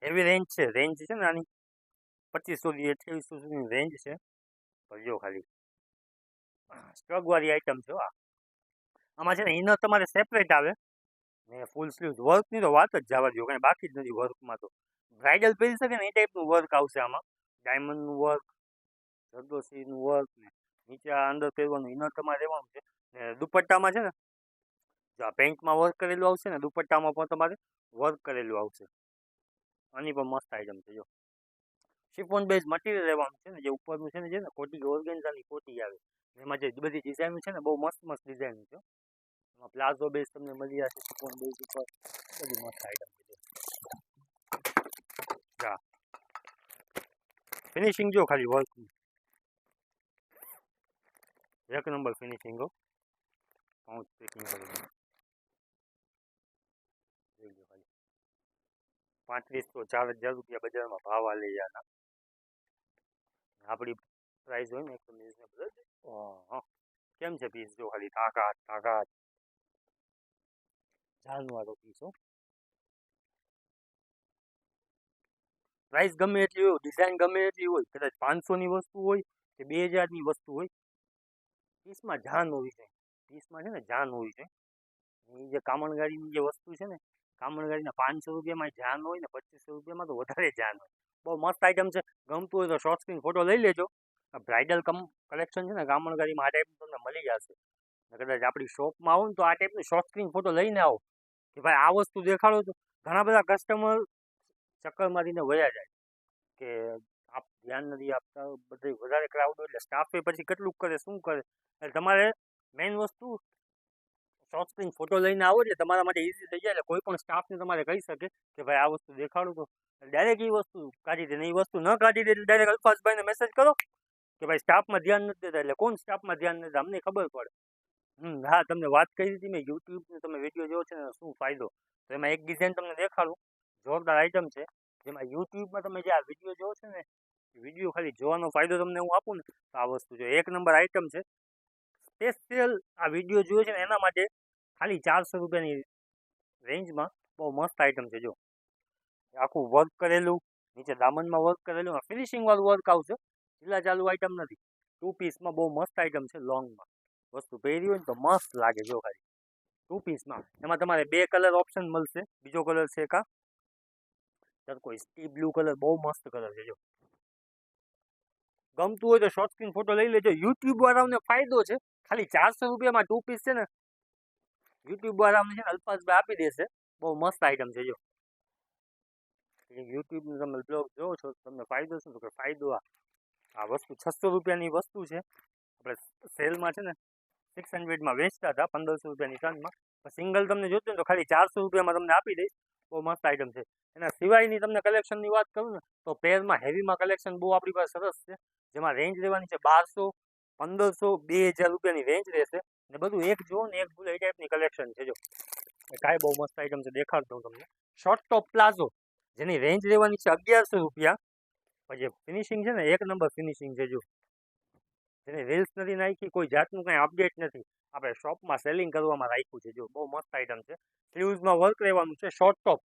એવી રેન્જ છે, રેન્જ છે ને આની 2500થી 2800 સુધીની રેન્જ છે. જો ખાલી સ્ટોક વાળી આઈટમ છે. આ આમાં છે ને ઇનર તમારે સેપરેટ આવે ને ફૂલ સ્લીવ વર્કની તો વાત જ જવા દો, કાંઈ બાકી જ નથી વર્કમાં. તો બ્રાઇડલ પહેરી શકે ને એ ટાઈપનું વર્ક આવશે આમાં. ડાયમંડનું વર્ક, જરદોસીનું વર્ક ને નીચે આ અંદર પહેરવાનું ઇનર તમારે રહેવાનું છે. ને દુપટ્ટામાં છે ને જો આ પેન્ટમાં વર્ક કરેલું આવશે ને દુપટ્ટામાં પણ તમારે વર્ક કરેલું આવશે. આની પણ મસ્ત આઈટમ છે જો. શિફોન બેઝ મટીરિયલ રહેવાનું છે ને જે ઉપરનું છે ને કોટી ઓર્ગેન્ઝાની કોટી આવે એમાં જે બધી ડિઝાઇન છે ને બહુ મસ્ત મસ્ત ડિઝાઇન છે. એમાં પ્લાઝો બેઝ તમને મળી જશે શિફોન બેઝ ઉપર, બધી મસ્ત આઈટમ છે. જા ફિનિશિંગ જો ખાલી વર્કનું એક નંબર ફિનિશિંગ હો. પાઉચ પેકિંગ કરી જોઈ લો ખાલી 3500-4000 રૂપિયા બજારમાં ભાવ આલે યાર. આપણી પ્રાઇસ હોય ને એકદમ રિઝનેબલ. કેમ છે પીસ જો ખાલી તાકાત તાકાત જાનવાળો પીસ હો. પ્રાઇસ ગમે એટલી હોય, ડિઝાઇન ગમે એટલી હોય, કદાચ 500ની વસ્તુ હોય કે 2000ની વસ્તુ હોય, પીસમાં જાન હોવી જોઈએ. પીસમાં છે ને જાન હોવી જોઈએ. એ જે કામણગાડીની જે વસ્તુ છે ને કામણગાડીના 500 રૂપિયામાં જાન હોય ને 2500 રૂપિયામાં તો વધારે જાન હોય. બહુ મસ્ત આઈટમ છે. ગમતું હોય તો શોર્ટ સ્ક્રીન ફોટો લઈ લેજો. બ્રાઇડલ કલેક્શન છે ને કામણગાડીમાં આ ટાઈપનું તમને મળી જશે. કદાચ આપણી શોપમાં આવો ને તો આ ટાઈપનું શોર્ટ સ્ક્રીન ફોટો લઈને આવો કે ભાઈ આ વસ્તુ દેખાડો. તો ઘણા બધા કસ્ટમર ચક્કર મારીને વયા જાય કે આપ ધ્યાન નથી આપતા, બધે વધારે ક્રાઉડ હોય એટલે સ્ટાફે પછી કેટલું કરે શું કરે. એટલે તમારે મેઇન વસ્તુ શોર્ટ સ્ક્રીન ફોટો લઈને આવો એટલે તમારા માટે ઇઝી થઈ જાય. એટલે કોઈ પણ સ્ટાફને તમારે કહી શકે કે ભાઈ આ વસ્તુ દેખાડું તો ડાયરેક્ટ એ વસ્તુ કાઢી દે ને એ વસ્તુ ન કાઢી દે એટલે ડાયરેક્ટ અલ્ફાઝભાઈને મેસેજ કરો કે ભાઈ સ્ટાફમાં ધ્યાન નથી દેતા. એટલે કોણ સ્ટાફમાં ધ્યાન નથી દેતા અમને ખબર પડે. હા તમને વાત કરી હતી મેં યુટ્યુબનો તમે વિડીયો જોવો છે ને શું ફાયદો. તો એમાં એક ડિઝાઇન તમને દેખાડું, જોરદાર આઈટમ છે. જેમાં યુટ્યુબમાં તમે જે આ વિડીયો જોવો છો ને વિડીયો ખાલી જોવાનો ફાયદો તમને હું આપું ને તો આ વસ્તુ જો એક નંબર આઈટમ છે. સ્પેશિયલ આ વિડીયો જોયો છે ને એના માટે ખાલી 400 રૂપિયાની રેન્જમાં બહુ મસ્ત આઈટમ છે. જો આખું વર્ક કરેલું, નીચે દામનમાં વર્ક કરેલું, ફિનિશિંગ વાળું વર્ક આવશે. ઢીલા ચાલુ આઈટમ નથી. 2 પીસમાં બહુ મસ્ત આઈટમ છે. લોંગમાં વસ્તુ પહેરી હોય ને તો મસ્ત લાગે. જો ખાલી 2 પીસમાં એમાં તમારે 2 કલર ઓપ્શન મળશે. બીજો કલર છે કા કોઈ સ્કી બ્લુ કલર, બહુ મસ્ત કલર છે. જો ગમતું હોય તો શોર્ટ સ્ક્રીન ફોટો લઈ લેજો. યુટ્યુબ વાળાઓને ફાયદો છે. ખાલી 400 રૂપિયામાં 2 પીસ છે ને યુટ્યુબ વાળાઓને છે ને અલ્ફાઝભાઈ આપી દેશે. બહુ મસ્ત આઈટમ છે. જો યુટ્યુબનું તમે બ્લોગ જોવો છો તમને ફાયદો શું? તો કે ફાયદો આ વસ્તુ 600 રૂપિયાની વસ્તુ છે. આપણે સેલમાં છે ને 600માં વેચતા હતા 1500 રૂપિયાની ટનમાં. સિંગલ તમને જોતું ને તો ખાલી 400 રૂપિયામાં તમને આપી દઈશ. બહુ મસ્ત આઈટમ છે. એના સિવાયની તમને કલેક્શનની વાત કરું ને તો પેરમાં હેવીમાં કલેક્શન બહુ આપણી પાસે સરસ છે. જેમાં રેન્જ રહેવાની છે 1200, 1500, 2000 રૂપિયાની રેન્જ રહેશે. ને બધું એક જો ને એક ભૂલ એ ટાઈપની કલેક્શન છે. જો કાંઈ બહુ મસ્ત આઈટમ છે, દેખાડતો હું તમને. શોર્ટ ટોપ પ્લાઝો જેની રેન્જ રહેવાની છે 1100 રૂપિયા. પછી ફિનિશિંગ છે ને એક નંબર ફિનિશિંગ છે. જો જેની રીલ્સ નથી નાખી, કોઈ જાતનું કાંઈ અપડેટ નથી, આપણે શોપમાં સેલિંગ કરવામાં રાખ્યું છે. જો બહુ મસ્ત આઈટમ છે. સ્લીવ્સમાં વર્ક રહેવાનું છે. શોર્ટ ટોપ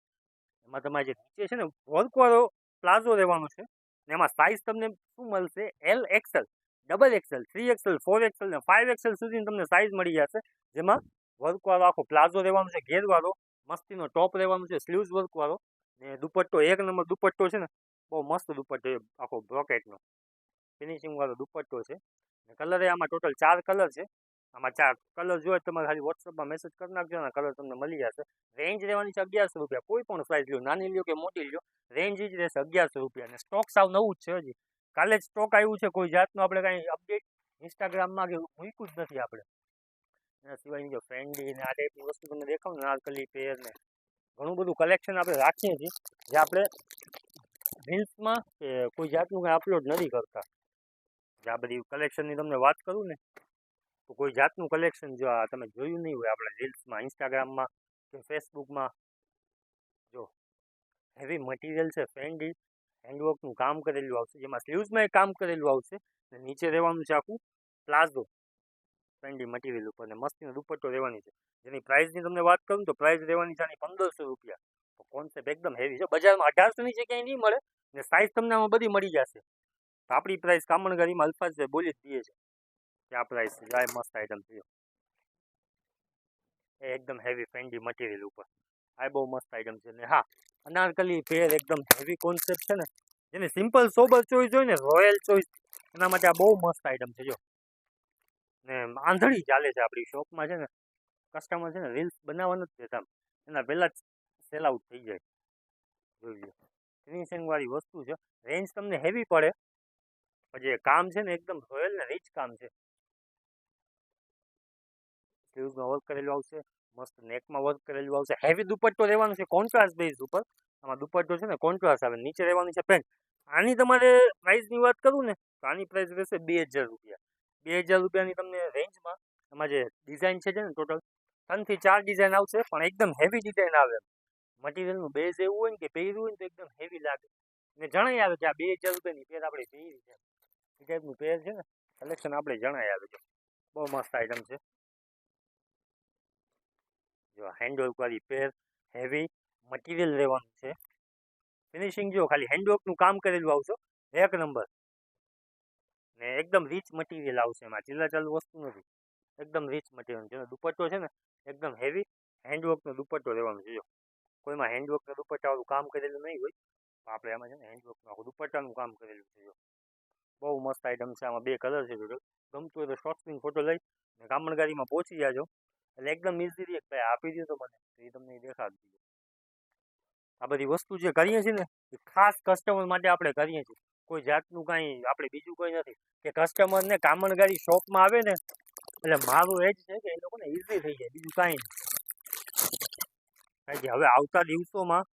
એમાં તમારે જે નીચે છે ને વર્કવાળો પ્લાઝો રહેવાનો છે. ને એમાં સાઇઝ તમને શું મળશે? L XL, double XL, 3XL, 4XL ને 5XL સુધીની તમને સાઇઝ મળી જશે. જેમાં વર્કવાળો આખો પ્લાઝો રહેવાનો છે, ઘેરવાળો મસ્તીનો ટોપ રહેવાનું છે, સ્લીવ્સ વર્કવાળો. ને દુપટ્ટો એક નંબર દુપટ્ટો છે ને બહુ મસ્ત દુપટ્ટો છે. આખો બ્રોકેટનો ફિનિશિંગ વાળો દુપટ્ટો છે. ને કલર આમાં ટોટલ 4 કલર છે. આમાં 4 કલર જોઈએ તમારે ખાલી વોટ્સઅપમાં મેસેજ કરી નાખજો ને કલર તમને મળી જશે. રેન્જ રહેવાની છે 1100 રૂપિયા. કોઈ પણ સાઇઝ લ્યો, નાની લ્યો કે મોટી લ્યો, રેન્જ જ રહેશે 1100 રૂપિયા. અને સ્ટોક સાવ નવું જ છે. હજી કાલે જ સ્ટોક આવ્યું છે. કોઈ જાતનું આપણે કાંઈ અપડેટ ઇન્સ્ટાગ્રામમાં કે મૂક્યું જ નથી આપણે. એના સિવાયની જો ફ્રેન્ડી ને આ ટાઈપની વસ્તુ તમને દેખાડું ને નારકલી પેર ને ઘણું બધું કલેક્શન આપણે રાખીએ છીએ જે આપણે રીલ્સમાં કે કોઈ જાતનું કંઈ અપલોડ નથી કરતા. જે આ બધી કલેક્શનની તમને વાત કરું ને તો કોઈ જાતનું કલેક્શન જો આ તમે જોયું નહીં હોય આપણે રીલ્સમાં, ઇન્સ્ટાગ્રામમાં કે ફેસબુકમાં. જો હેવી મટીરિયલ છે. ફેન્ડી હેન્ડવર્કનું કામ કરેલું આવશે. જેમાં સ્લીવ્સમાં કામ કરેલું આવશે. ને નીચે રહેવાનું છે આખું પ્લાઝો ફેન્ડી મટીરિયલ ઉપર. ને મસ્તીનો દુપટ્ટો રહેવાની છે. જેની પ્રાઇસની તમને વાત કરું તો પ્રાઇસ રહેવાની છે આની 1500 રૂપિયા. તો કોન્સેપ્ટ એકદમ હેવી છે. બજારમાં 1800ની છે ક્યાંય નહીં મળે. ને સાઇઝ તમને આમાં બધી મળી જશે. તો આપણી પ્રાઇસ કામણગારીમાં અલ્ફાઝ બોલી જ દઈએ છે કે આ પ્રાઇસ છે. આ મસ્ત આઈટમ છે. એ એકદમ હેવી ફેન્ડી મટીરિયલ ઉપર. આ બહુ મસ્ત આઈટમ છે. ને હા, અનારકલી પેર એકદમ હેવી કોન્સેપ્ટ છે ને, જેને સિમ્પલ સોબર ચોઈસ હોય ને, રોયલ ચોઈસ, એના માટે આ બહુ મસ્ત આઈટમ છે. જો ને આંધળી ચાલે છે આપણી શોપમાં છે ને, કસ્ટમર છે ને રીલ્સ બનાવવા નથી દેતા, એના પહેલા જ સેલ આઉટ થઈ જાય. જોઈ લો, ફિનિશિંગ વાળી વસ્તુ છે. રેન્જ તમને હેવી પડે, પણ જે કામ છે ને એકદમ રોયલ ને રીચ કામ છે. સ્લીવ્સમાં વર્ક કરેલું આવશે, મસ્ત નેકમાં વર્ક કરેલું આવશે. હેવી દુપટ્ટો રહેવાનું છે કોન્ટ્રાસ્ટ બેઝ ઉપર. આમાં દુપટ્ટો છે ને કોન્ટ્રાસ્ટ આવે, નીચે રહેવાનું છે પેન્ટ. આની તમારે પ્રાઇસની વાત કરું ને તો આની પ્રાઇસ રહેશે 2000 રૂપિયા. 2000 રૂપિયાની તમને રેન્જમાં આમાં જે ડિઝાઇન છે ને ટોટલ 3 થી 4 ડિઝાઇન આવશે, પણ એકદમ હેવી ડિઝાઇન આવે. મટીરિયલનું બેઝ એવું હોય ને કે પહેર્યું હોય ને તો એકદમ હેવી લાગે ને જણાય આવે કે આ 2000 રૂપિયાની પેર આપણે પહેરી છે. એ ટાઈપનું પેર છે ને કલેક્શન આપણે જણાય આવે છે. બહુ મસ્ત આઈટમ છે. જો હેન્ડવર્ક વાળી પેર, હેવી મટીરિયલ લેવાનું છે. ફિનિશિંગ જો ખાલી હેન્ડવર્કનું કામ કરેલું આવશે, એક નંબર. ને એકદમ રીચ મટીરિયલ આવશે, એમાં ચીલા ચાલુ વસ્તુ નથી. એકદમ રીચ મટીરિયલ છે. દુપટ્ટો છે ને એકદમ હેવી હેન્ડવર્કનો દુપટ્ટો લેવાનો છે. જો કોઈમાં હેન્ડવર્કના દુપટ્ટાવાળું કામ કરેલું નહીં હોય, તો આપણે આમાં છે ને હેન્ડવર્કનું આખું દુપટ્ટાનું કામ કરેલું છે. જો બહુ મસ્ત આઈટમ છે. આમાં 2 કલર છે ટોટલ. ગમતું હોય તો શોર્ટ સ્ક્રીન ફોટો લઈ ને કામણગારીમાં પહોંચી જાજો, એટલે એકદમ ઇઝીલી ભાઈ આપી દો તો મને, તો એ તમને દેખાડી દીધું. આ બધી વસ્તુ જે કરીએ છીએ ને એ ખાસ કસ્ટમર માટે આપણે કરીએ છીએ. કોઈ જાતનું કાંઈ આપણે બીજું કોઈ નથી કે કસ્ટમરને કામણગારી શોપમાં આવે ને એટલે મારું એ જ છે કે એ લોકોને ઇઝી થઈ જાય, બીજું કાંઈ નહીં. કારણ કે હવે આવતા દિવસોમાં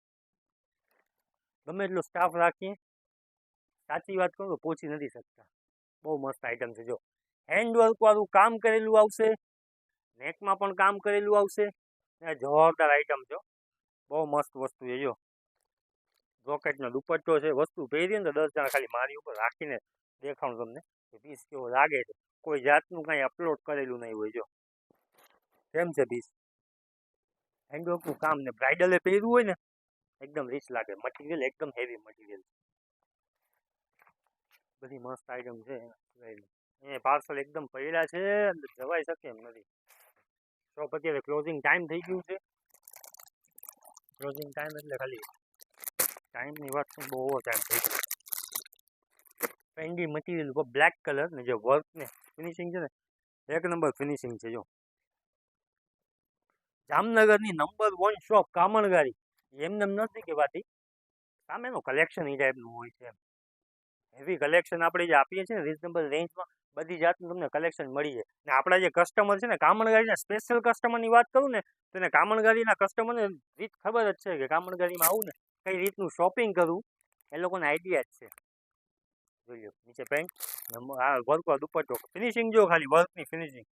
ગમે એટલો સ્ટાફ રાખીએ, સાચી વાત કરું તો પહોંચી નથી શકતા. બહુ મસ્ત આઈટમ છે. જો હેન્ડવર્ક વાળું કામ કરેલું આવશે, નેકમાં પણ કામ કરેલું આવશે. જોરદાર આઈટમ છે, બહુ મસ્ત વસ્તુ છે. જો જોકેટનો દુપટ્ટો છે. વસ્તુ પહેરીએ ને તો 10 જણા ખાલી મારી ઉપર રાખીને દેખાડું તમને કે પીસ કેવો લાગે છે. કોઈ જાતનું કાંઈ અપલોડ કરેલું નહીં હોય. જો કેમ છે પીસ, હેન્ડવર્કનું કામ ને બ્રાઇડલે પહેર્યું હોય ને એકદમ રીચ લાગે. મટીરિયલ એકદમ હેવી મટીરિયલ. બધી મસ્ત આઈટમ છે. એ પાર્સલ એકદમ પડ્યા છે, જવાઈ શકે એમ નથી. શોપ અત્યારે ક્લોઝિંગ ટાઈમ થઈ ગયું છે. ક્લોઝિંગ ટાઈમ એટલે ખાલી ટાઈમની વાત છે, બહુ ઓવર ટાઈમ થઈ ગયો. પેન્ડી મટીરિયલ ઉપર બ્લેક કલર ને જે વર્ક ને ફિનિશિંગ છે ને એક નંબર ફિનિશિંગ છે. જો જામનગરની નંબર 1 શોપ કામણગારી, એમને નથી કહેવાતી, સામેનું કલેક્શન એ ટાઈપનું હોય છે. હેવી કલેક્શન આપણે જે આપીએ છીએ ને રિઝનેબલ રેન્જમાં બધી જાતનું તમને કલેક્શન મળી જાય. ને આપણા જે કસ્ટમર છે ને કામણગારીના સ્પેશિયલ કસ્ટમરની વાત કરું ને તો એને કામણગારીના કસ્ટમરને રીત ખબર જ છે કે કામણગારીમાં આવું ને કઈ રીતનું શોપિંગ કરવું, એ લોકોને આઈડિયા જ છે. જોઈ લો નીચે પેન્ટ, આ વર્ક દુપટ્ટો, ફિનિશિંગ જો ખાલી વર્કની ફિનિશિંગ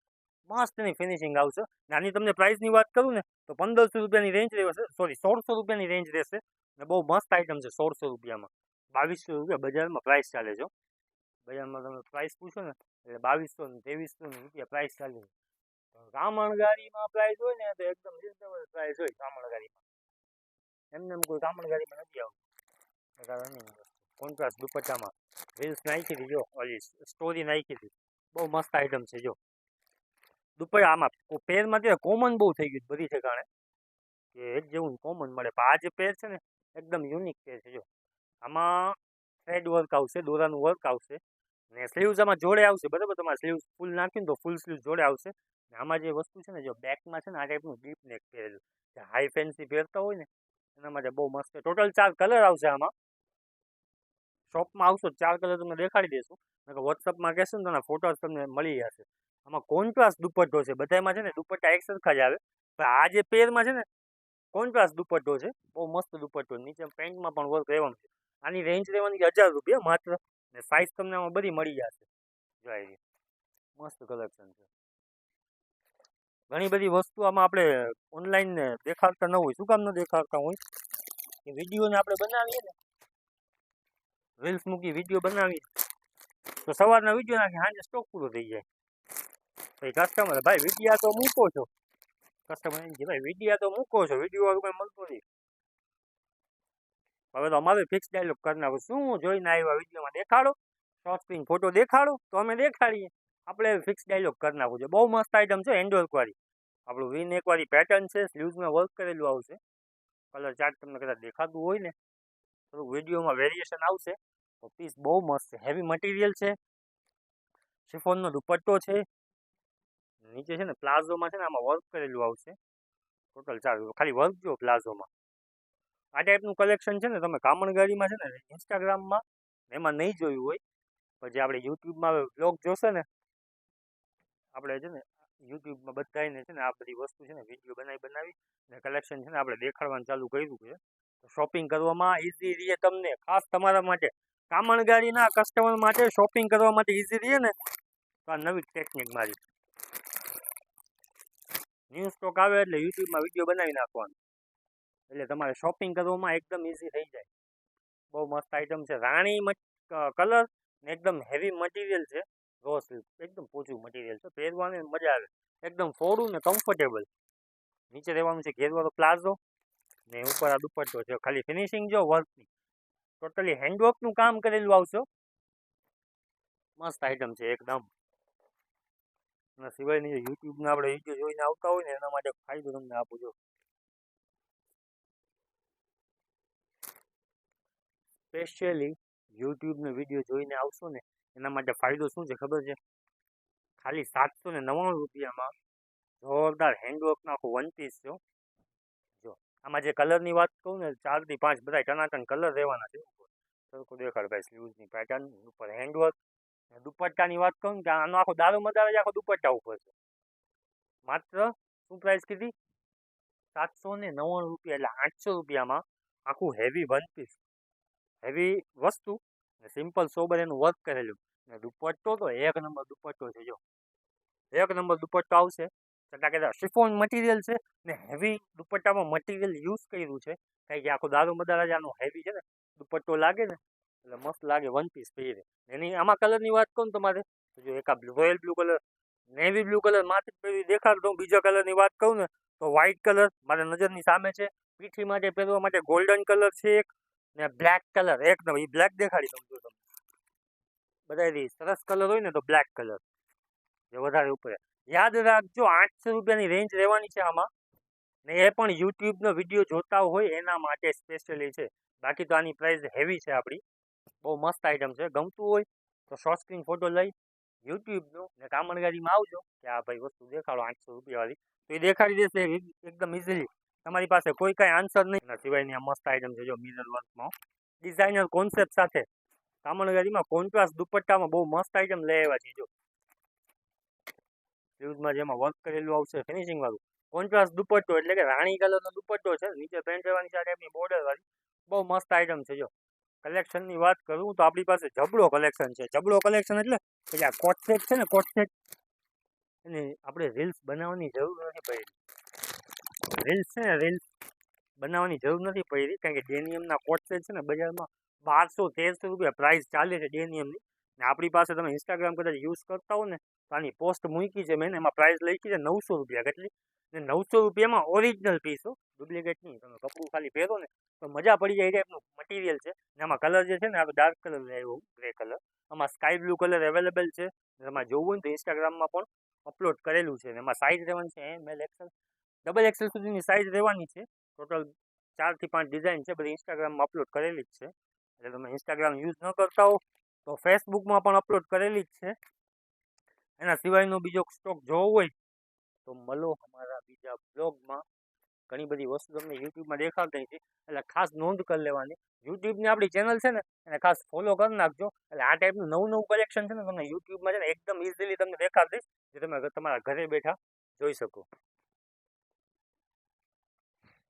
મસ્તની ફિનિશિંગ આવશે. આની તમને પ્રાઇસની વાત કરું ને તો 1500 રૂપિયાની રેન્જ રહેશે, સોરી 1600 રૂપિયાની રેન્જ રહેશે. ને બહુ મસ્ત આઈટમ છે. 1600 રૂપિયામાં 2200 રૂપિયા બજારમાં પ્રાઇસ ચાલે છે. બજારમાં તમે પ્રાઇસ પૂછો ને એટલે 2200 ને 2300 રૂપિયા પ્રાઇસ ચાલે છે. કામણગારીમાં પ્રાઇસ હોય ને તો એકદમ રિઝનેબલ પ્રાઇસ હોય કામણગારીમાં. એમને એમ કોઈ કામણગારીમાં નથી આવતું. કોન્ટ્રાસ્ટ દુપટ્ટામાં રીલ્સ નાખી હતી, જો ઓલી સ્ટોરી નાખી હતી. બહુ મસ્ત આઈટમ છે. જો દુપટ્ટા આમાં પેરમાં તે કોમન બહુ થઈ ગયું બધી ઠેકાણે કે એક જેવું કોમન મળે, પણ આ જે પેર છે ને એકદમ યુનિક પેર છે. જો આમાં થ્રેડ વર્ક આવશે, દોરાનું વર્ક આવશે ને સ્લીવ્સ આમાં જોડે આવશે. બરાબર, તમારે સ્લીવ્સ ફૂલ નાખ્યું તો ફૂલ સ્લીવ જોડે આવશે. ને આમાં જે વસ્તુ છે ને જો બેકમાં છે ને આ ટાઈપનું ડીપ નેક પહેરેલું, જે હાઈ ફેન્સી પહેરતા હોય ને એના માટે બહુ મસ્ત. ટોટલ 4 કલર આવશે આમાં. શોપમાં આવશો 4 કલર તમને દેખાડી દઈશું. વોટ્સઅપમાં કહેશો ને તો ફોટોસ તમને મળી જશે. આમાં કોન્ટ્રાસ્ટ દુપટ્ટો છે. બધામાં છે ને દુપટ્ટા એક સરખા જ આવે, પણ આ જે પેરમાં છે ને કોન્ટ્રાસ્ટ દુપટ્ટો છે. બહુ મસ્ત દુપટ્ટો. નીચે પેન્ટમાં પણ વર્ક રહેવાનું છે. આની રેન્જ રહેવાની 1000 રૂપિયા માત્ર. ને સાઇઝ તમને આમાં બધી મળી જશે. જોઈ મસ્ત કલેક્શન છે. ઘણી બધી વસ્તુ આમાં આપણે ઓનલાઈન દેખાડતા ન હોય. શું કામ ન દેખાડતા હોય કે વિડીયોને આપણે બનાવીએ ને, રીલ્સ મૂકી વિડીયો બનાવીએ તો સવારના વિડીયો નાખી સાંજે સ્ટોક પૂરો થઈ જાય. ભાઈ કસ્ટમર ભાઈ વિડીયા તો મૂકો છો, કસ્ટમર એમ કે ભાઈ વિડીયા તો મૂકો છો, વિડીયો વાળું કંઈ મળતું નથી. હવે તો અમારે ફિક્સ ડાયલોગ કરી નાખો, શું જોઈને આવ્યા વિડીયોમાં દેખાડો, શોર્ટ સ્ક્રીન ફોટો દેખાડો તો અમે દેખાડીએ. આપણે ફિક્સ ડાયલોગ કરી નાખું છે. બહુ મસ્ત આઈટમ છે હેન્ડવર્ક વાળી. આપણું વી નેક વાળી પેટર્ન છે, સ્લીવ્સમાં વર્ક કરેલું આવશે. કલર ચાર્ટ તમને કદાચ દેખાતું હોય ને, થોડુંક વિડીયોમાં વેરિએશન આવશે. તો પીસ બહુ મસ્ત છે, હેવી મટીરિયલ છે, શિફોનનો દુપટ્ટો છે, નીચે છે ને પ્લાઝોમાં છે ને આમાં વર્ક કરેલું આવશે. ટોટલ 4 ખાલી વર્ક જો પ્લાઝોમાં. આ ટાઈપનું કલેક્શન છે ને તમે કામણગાડીમાં છે ને ઇન્સ્ટાગ્રામમાં એમાં નહીં જોયું હોય, પણ જે આપણે યુટ્યુબમાં બ્લોગ જોશે ને, આપણે છે ને યુટ્યુબમાં બધાને છે ને આ બધી વસ્તુ છે ને વિડીયો બનાવી ને કલેક્શન છે ને આપણે દેખાડવાનું ચાલુ કર્યું છે. તો શોપિંગ કરવામાં ઇઝી રહે તમને, ખાસ તમારા માટે કામણગાડીના કસ્ટમર માટે શોપિંગ કરવા માટે ઇઝી રહે ને, તો આ નવી ટેકનિક મારી. ન્યૂ સ્ટોક આવે એટલે યુટ્યુબમાં વિડીયો બનાવી નાખવાનો, એટલે તમારે શોપિંગ કરવામાં એકદમ ઇઝી થઈ જાય. બહુ મસ્ત આઈટમ છે, રાણી કલર ને એકદમ હેવી મટીરિયલ છે. રો સિલ્ક એકદમ પોચું મટીરિયલ છે, પહેરવાની મજા આવે, એકદમ ફોડું ને કમ્ફર્ટેબલ. નીચે રહેવાનું છે ઘેરવાળો પ્લાઝો ને ઉપર આ દુપટ્ટો છે. ખાલી ફિનિશિંગ જો વર્કની, ટોટલી હેન્ડવર્કનું કામ કરેલું આવશે. મસ્ત આઈટમ છે એકદમ. એના સિવાયની યુટ્યુબના આપણે વિડીયો જોઈને આવતા હોય ને એના માટે ફાયદો તમને આપું છું. સ્પેશિયલી યુટ્યુબનો વિડીયો જોઈને આવશો ને એના માટે ફાયદો શું છે ખબર છે? ખાલી 799 રૂપિયામાં જોરદાર હેન્ડવર્કનો આખું વન પીસ છે. જો આમાં જે કલરની વાત કહું ને 4 થી 5 બધા ટનાટન કલર રહેવાના છે. સરખું દેખાડ ભાઈ, સ્લીવ્સની પેટર્ન ઉપર હેન્ડવર્ક. દુપટ્ટાની વાત કરું કે આનો આખો દારો મદાર જ આખો દુપટ્ટા ઉપર છે. માત્ર શું પ્રાઇસ કીધી? 799 રૂપિયા, એટલે 800 રૂપિયામાં આખું હેવી વન પીસ, હેવી વસ્તુ ને સિમ્પલ સોબર એનું વર્ક કરેલું ને દુપટ્ટો તો એક નંબર દુપટ્ટો છે. જો એક નંબર દુપટ્ટો આવશે, ચટાકેદાર શિફોન મટીરિયલ છે ને હેવી દુપટ્ટામાં મટીરિયલ યુઝ કર્યું છે. કારણ કે આખો દારૂ મદારા જ આનો હેવી છે ને, દુપટ્ટો લાગે ને એટલે મસ્ત લાગે વન પીસ પહેરે. એની આમાં કલરની વાત કરું તમારે તો જો એક આ royal blue colour, navy blue colour માથે પહેરી દેખાડ દઉં. બીજા કલરની વાત કરું ને તો વ્હાઇટ કલર મારા નજરની સામે છે. પીઠી માટે પહેરવા માટે ગોલ્ડન કલર છે એક, ને બ્લેક કલર એક નંબર. એ બ્લેક દેખાડી દઉં છું તમને. બધાથી સરસ કલર હોય ને તો બ્લેક કલર જે વધારે ઉપર. યાદ રાખજો 800 રૂપિયાની રેન્જ રહેવાની છે આમાં, ને એ પણ યુટ્યુબનો વિડીયો જોતા હોય એના માટે સ્પેશિયલી છે. બાકી તો આની પ્રાઇસ હેવી છે આપણી. બહુ મસ્ત આઈટમ છે. ગમતું હોય તો શોર્ટ સ્ક્રીન ફોટો લઈ યુટ્યુબનો ને કામણગાડીમાં આવજો કે આ ભાઈ વસ્તુ દેખાડો 800 રૂપિયાવાળી, તો એ દેખાડી દેશે એકદમ ઇઝીલી. તમારી પાસે કોઈ કાંઈ આન્સર નહીં. એના સિવાયની આ મસ્ત આઈટમ છે જો મિરર વર્કમાં ડિઝાઇનર કોન્સેપ્ટ સાથે કામણગાડીમાં કોન્ટ્રાસ્ટ દુપટ્ટામાં બહુ મસ્ત આઈટમ લઈ આવ્યા છે. જો સ્લીવ્સમાં જેમાં વર્ક કરેલું આવશે ફિનિશિંગ વાળું કોન્ટ્રાસ્ટ દુપટ્ટો, એટલે કે રાણી કલરનો દુપટ્ટો છે. નીચે પેન્ટ રહેવાની છે ટાઈપની બોર્ડર વાળી, બહુ મસ્ત આઈટમ છે. જો કલેક્શનની વાત કરું તો આપણી પાસે જબડો કલેક્શન છે. જબડો કલેક્શન એટલે કે આ કોટ સેટ છે ને, કોટ સેટ એને આપણે રીલ્સ બનાવવાની જરૂર નથી પડી. રીલ્સ છે ને રીલ્સ બનાવવાની જરૂર નથી પડી, કારણ કે ડેનિયમના કોટ સેટ છે ને બજારમાં 1200-1300 રૂપિયા પ્રાઇસ ચાલે છે ડેનિયમની. ને આપણી પાસે તમે ઇન્સ્ટાગ્રામ કદાચ યુઝ કરતા હો ને તો આની પોસ્ટ મૂકી છે મેં, એમાં પ્રાઇસ લખી છે 900 રૂપિયા. કેટલી? ને 900 રૂપિયામાં ઓરિજિનલ પીસ હો, ડુપ્લિકેટ નહીં. તમે કપડું ખાલી પહેરો ને તો મજા પડી જાય એ ટાઈપનું મટીરિયલ છે. ને આમાં કલર જે છે ને આ ડાર્ક કલર આવ્યો, ગ્રે કલર. આમાં સ્કાય બ્લુ કલર અવેલેબલ છે. એમાં જોવું હોય તો ઇન્સ્ટાગ્રામમાં પણ અપલોડ કરેલું છે. એમાં સાઇઝ રહેવાની છે એમ, એલ, એક્સેલ, ડબલ એક્સેલ સુધીની સાઇઝ રહેવાની છે. ટોટલ 4 થી 5 ડિઝાઇન છે, બધી ઇન્સ્ટાગ્રામમાં અપલોડ કરેલી જ છે. એટલે તમે ઇન્સ્ટાગ્રામ યુઝ ન કરતા હો તો ફેસબુકમાં પણ અપલોડ કરેલી જ છે. એના સિવાયનો બીજો સ્ટોક જોવો હોય તો મળો અમારા બીજા બ્લોગમાં. ઘણી બધી વસ્તુ તમને યુટ્યુબમાં દેખાડતા છે, એટલે ખાસ નોંધ કરી લેવાની. યુટ્યુબની આપણી ચેનલ છે ને એને ખાસ ફોલો કરી નાખજો, એટલે આ ટાઈપનું નવું કલેક્શન છે ને તમને યુટ્યુબમાં છે ને એકદમ ઇઝીલી તમને દેખાડી દઈશ, જે તમે તમારા ઘરે બેઠા જોઈ શકો.